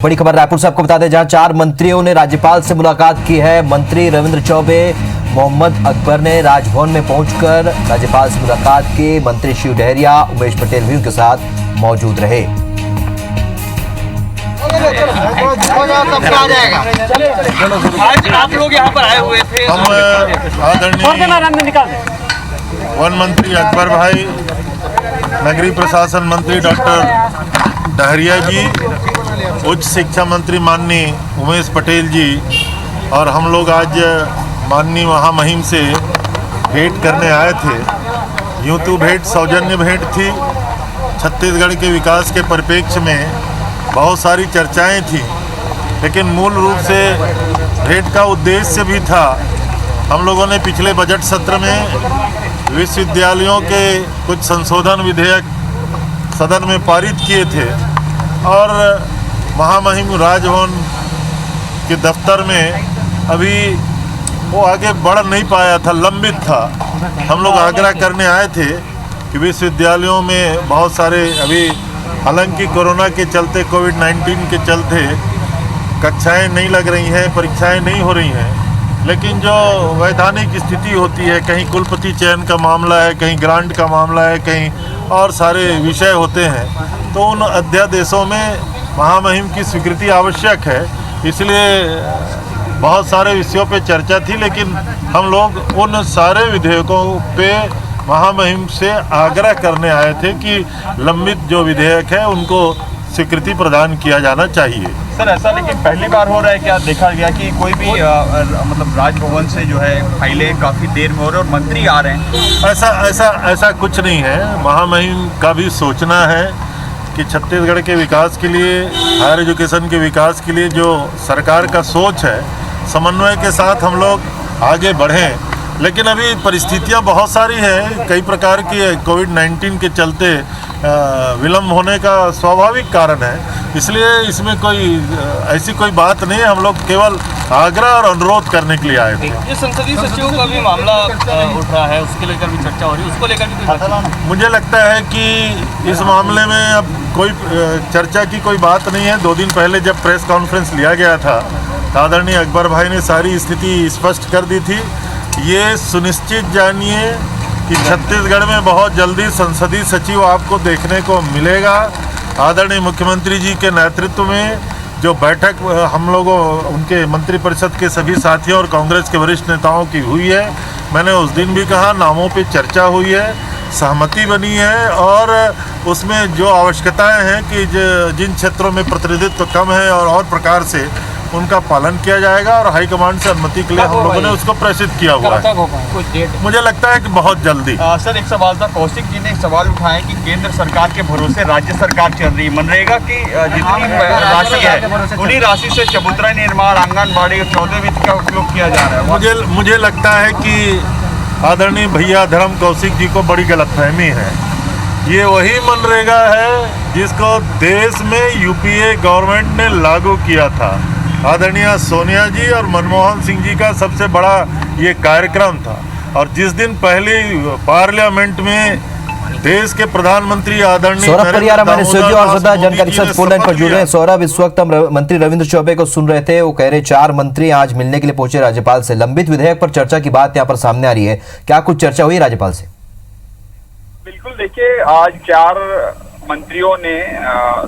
बड़ी खबर रायपुर से आपको बता दें, जहां 4 मंत्रियों ने राज्यपाल से मुलाकात की है। मंत्री रविंद्र चौबे, मोहम्मद अकबर ने राजभवन में पहुंचकर राज्यपाल से मुलाकात की। मंत्री शिव डहरिया, उमेश पटेल भी उनके साथ मौजूद रहे। आज आप लोग यहाँ पर आए हुए थे। हम आदरणीय वन मंत्री अकबर भाई, नगरीय प्रशासन मंत्री डॉक्टर डहरिया जी, उच्च शिक्षा मंत्री माननीय उमेश पटेल जी और हम लोग आज माननीय महामहिम से भेंट करने आए थे। यूँ तो भेंट सौजन्य भेंट थी। छत्तीसगढ़ के विकास के परिप्रेक्ष्य में बहुत सारी चर्चाएं थी, लेकिन मूल रूप से भेंट का उद्देश्य भी था। हम लोगों ने पिछले बजट सत्र में विश्वविद्यालयों के कुछ संशोधन विधेयक सदन में पारित किए थे और महामहिम राजभवन के दफ्तर में अभी वो आगे बढ़ नहीं पाया था, लंबित था। हम लोग आग्रह करने आए थे कि विश्वविद्यालयों में बहुत सारे अभी, हालांकि कोरोना के चलते, कोविड-19 के चलते कक्षाएं नहीं लग रही हैं, परीक्षाएं नहीं हो रही हैं, लेकिन जो वैधानिक स्थिति होती है, कहीं कुलपति चयन का मामला है, कहीं ग्रांट का मामला है, कहीं और सारे विषय होते हैं, तो उन अध्यादेशों में महामहिम की स्वीकृति आवश्यक है। इसलिए बहुत सारे विषयों पे चर्चा थी, लेकिन हम लोग उन सारे विधेयकों पे महामहिम से आग्रह करने आए थे कि लंबित जो विधेयक है उनको स्वीकृति प्रदान किया जाना चाहिए। सर, ऐसा लेकिन पहली बार हो रहा है क्या? देखा गया कि कोई भी मतलब राजभवन से जो है फाइलें काफ़ी देर में हो रही है और मंत्री आ रहे हैं। ऐसा कुछ नहीं है। महामहिम का भी सोचना है कि छत्तीसगढ़ के विकास के लिए, हायर एजुकेशन के विकास के लिए जो सरकार का सोच है, समन्वय के साथ हम लोग आगे बढ़ें। लेकिन अभी परिस्थितियां बहुत सारी हैं, कई प्रकार की कोविड-19 के चलते विलम्ब होने का स्वाभाविक कारण है, इसलिए इसमें कोई ऐसी कोई बात नहीं है। हम लोग केवल आग्रह और अनुरोध करने के लिए आए थे। ये संसदीय सचिवों का भी मामला उठ रहा है, उसके लेकर भी चर्चा हो रही है, उसको लेकर भी मुझे लगता है कि इस मामले में अब कोई चर्चा की कोई बात नहीं है। 2 दिन पहले जब प्रेस कॉन्फ्रेंस लिया गया था, आदरणीय अकबर भाई ने सारी स्थिति स्पष्ट कर दी थी। ये सुनिश्चित जानिए कि छत्तीसगढ़ में बहुत जल्दी संसदीय सचिव आपको देखने को मिलेगा। आदरणीय मुख्यमंत्री जी के नेतृत्व में जो बैठक हम लोगों, उनके मंत्रिपरिषद के सभी साथियों और कांग्रेस के वरिष्ठ नेताओं की हुई है, मैंने उस दिन भी कहा, नामों पे चर्चा हुई है, सहमति बनी है और उसमें जो आवश्यकताएं हैं कि जिन क्षेत्रों में प्रतिनिधित्व कम है और प्रकार से उनका पालन किया जाएगा और हाईकमांड से अनुमति के लिए हम लोगों ने उसको प्रेषित किया हुआ है। मुझे लगता है कि बहुत जल्दी। सर, एक सवाल था, कौशिक जी ने एक सवाल उठाया कि केंद्र सरकार के भरोसे राज्य सरकार चल रही है। मनरेगा की जितनी राशि है उन्हीं राशि से चबूतरा निर्माण, आंगनबाड़ी और 14 वित्त का उपयोग किया जा रहा है। मुझे लगता है कि आदरणीय भैया धर्म कौशिक जी को बड़ी गलतफहमी है। ये वही मनरेगा है जिसको देश में यूपीए गवर्नमेंट ने लागू किया था। आदरणीय सोनिया जी और मनमोहन सिंह जी का सबसे बड़ा ये कार्यक्रम था और जिस दिन पहली पार्लियामेंट में देश के प्रधानमंत्री आदरणीय सौरभ परियार हमारे स्टूडियो और सदा जानकारी से फोन लाइन पर जुड़ रहे हैं। सौरभ, इस वक्त हम मंत्री रविंद्र चौबे को सुन रहे थे, वो कह रहे 4 मंत्री आज मिलने के लिए पहुंचे राज्यपाल से। लंबित विधेयक पर चर्चा की बात यहाँ पर सामने आ रही है, क्या कुछ चर्चा हुई राज्यपाल से? बिल्कुल, देखिए, आज 4 मंत्रियों ने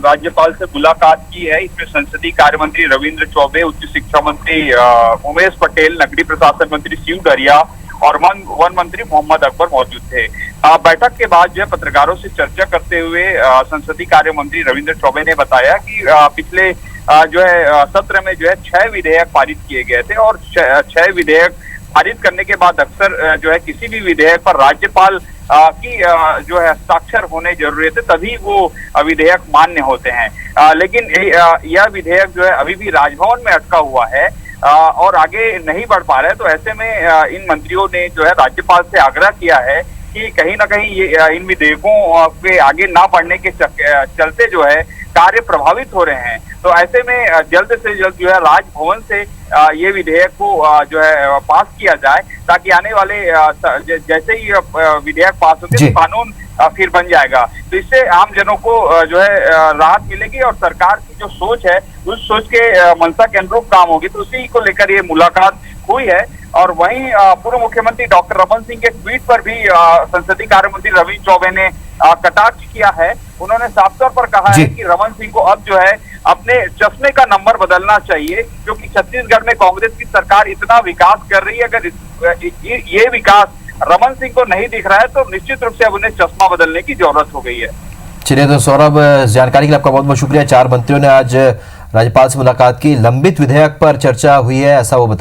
राज्यपाल से मुलाकात की है। इसमें संसदीय कार्य मंत्री रविंद्र चौबे, उच्च शिक्षा मंत्री उमेश पटेल, नगरीय प्रशासन मंत्री शिव डहरिया और वन मंत्री मोहम्मद अकबर मौजूद थे। बैठक के बाद जो है पत्रकारों से चर्चा करते हुए संसदीय कार्य मंत्री रविंद्र चौबे ने बताया कि पिछले जो है सत्र में जो है 6 विधेयक पारित किए गए थे और 6 विधेयक पारित करने के बाद अक्सर जो है किसी भी विधेयक पर राज्यपाल की जो है हस्ताक्षर होने जरूरी थे, तभी वो विधेयक मान्य होते हैं। लेकिन यह विधेयक जो है अभी भी राजभवन में अटका हुआ है और आगे नहीं बढ़ पा रहा है। तो ऐसे में इन मंत्रियों ने जो है राज्यपाल से आग्रह किया है कि कहीं ना कहीं ये इन विधेयकों के आगे ना बढ़ने के चलते जो है कार्य प्रभावित हो रहे हैं। तो ऐसे में जल्द से जल्द जो है राजभवन से ये विधेयक को जो है पास किया जाए, ताकि आने वाले जैसे ही विधेयक पास होते तो कानून फिर बन जाएगा। तो इससे आम जनों को जो है राहत मिलेगी और सरकार की जो सोच है उस सोच के मंशा के अनुरूप काम होगी। तो उसी को लेकर ये मुलाकात हुई है। और वहीं पूर्व मुख्यमंत्री डॉक्टर रमन सिंह के ट्वीट पर भी संसदीय कार्य मंत्री रविंद्र चौबे ने कटाक्ष किया है। उन्होंने साफ तौर पर कहा है कि रमन सिंह को अब जो है अपने चश्मे का नंबर बदलना चाहिए, क्योंकि छत्तीसगढ़ में कांग्रेस की सरकार इतना विकास कर रही है, अगर ये विकास रमन सिंह को नहीं दिख रहा है तो निश्चित रूप से अब उन्हें चश्मा बदलने की जरूरत हो गई है। चलिए, तो सौरभ, इस जानकारी के लिए आपका बहुत बहुत शुक्रिया। 4 मंत्रियों ने आज राज्यपाल से मुलाकात की, लंबित विधेयक पर चर्चा हुई है, ऐसा वो बता